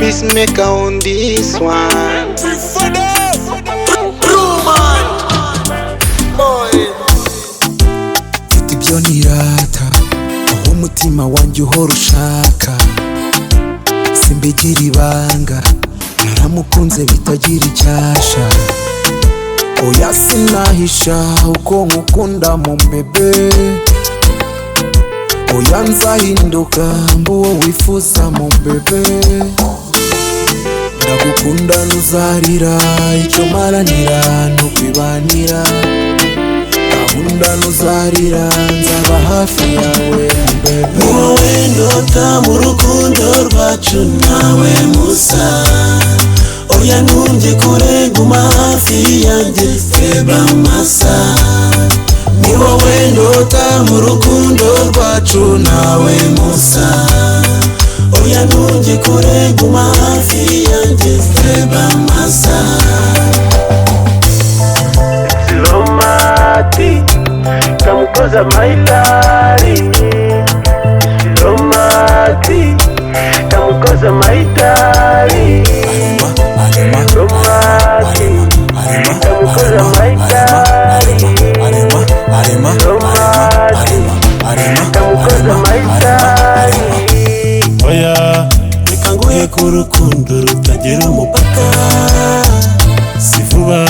peacemaker on this one. Mfite ibyo nirata, aho umutima wanjye uhora ushaka. Simbigira ibanga, naramukunze bitagira icyasha. Oya sinahisha uko nkukunda mu bebe. Oya nzahinduka mba uwo wifuza mu bebe. Ndagukunda ntuzarira, icyo maranira ntukwibanira. Gahunda ntuzarira, nzaba hafi yawe mu bebe. Wowe ndota mu rukundo rwacu nawe musa. Oya ntunge kure guma hafi yanjye feba masa. Ni wowe ndota mu rukundo rwacu nawe musa. Oya ntunge kure guma hafi yanjye feba masa. Romati kamukoza maitari. Romati kamukoza maitari. Romati kamukoza maitari. Romati kamukoza maitari. Oya reka nguhe ku rukundo rutagira umupaka. Si vuba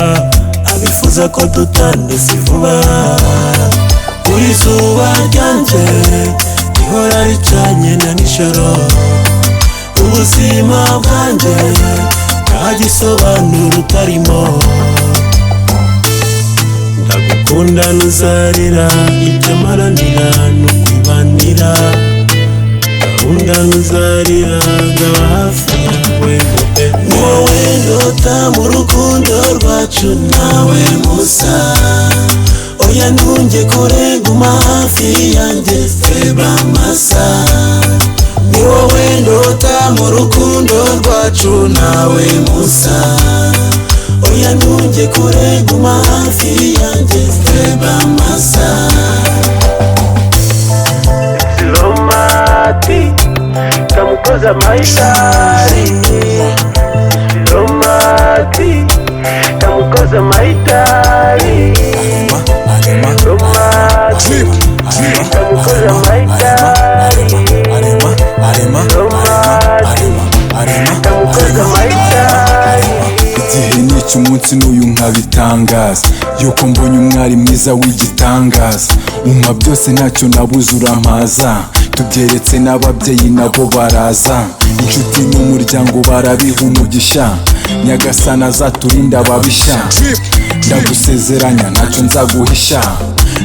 abifuza ko dutana, si vuba. Kuri izuba ryanjye rihora ricanye na nijoro. Ubuzima bwanjye nta gisobanuro utarimo. Ndagukunda ntuzarira, icyo maranira nukwibanira. Gahunda ntuzarira, nzaba hafi yawe mu bebe. Wowe ndota mu rukundo rwacu nawe musa. Oya ntunge kure guma hafi yanjye feba masa. Ni wowe ndota mu rukundo rwacu nawe musa. Oya ntunge kure guma hafi yanjye feba masa. Romati kamukoza maitari. Romati kamukoza maitari. Romati kamukoza maitari. Romati kamukoza maitari. Igihe n'iki umunsi n'uyu nkabitangaza, yuko mbonye umwari mwiza w'igitangaza. Umpa byose ntacyo nabuze urampaza, tubyeretse n'ababyeyi nabo baraza. Inshuti n'umuryango barabiha umugisha, Nyagasani azaturinda ababisha. Ndagusezeranya ntacyo nzaguhisha,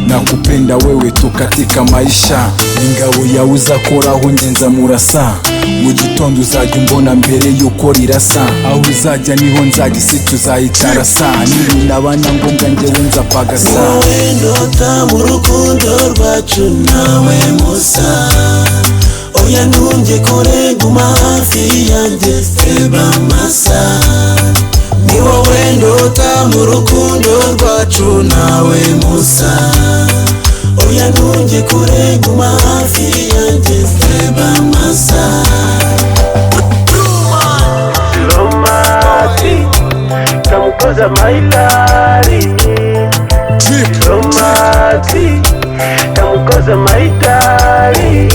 nakupenda wewe tukatika maisha. Ingabo yawe uzakoraho ngenza murasa, mu gitondo uzajya umbona mbere yuko rirasa. Aho uzajya niho nzajya, isi tuzayitarasa. Nibinabana ngombwa njyewe nzapagasa. Wowe ndota mu rukundo rwacu nawe musa. Oya ntunge kure guma hafi yanjye feba masa. Ni wowe ndota mu rukundo rwacu nawe musa. Oya ntunge kure guma hafi yanjye feba masa. Romati kamukoza maitari. Romati kamukoza maitari.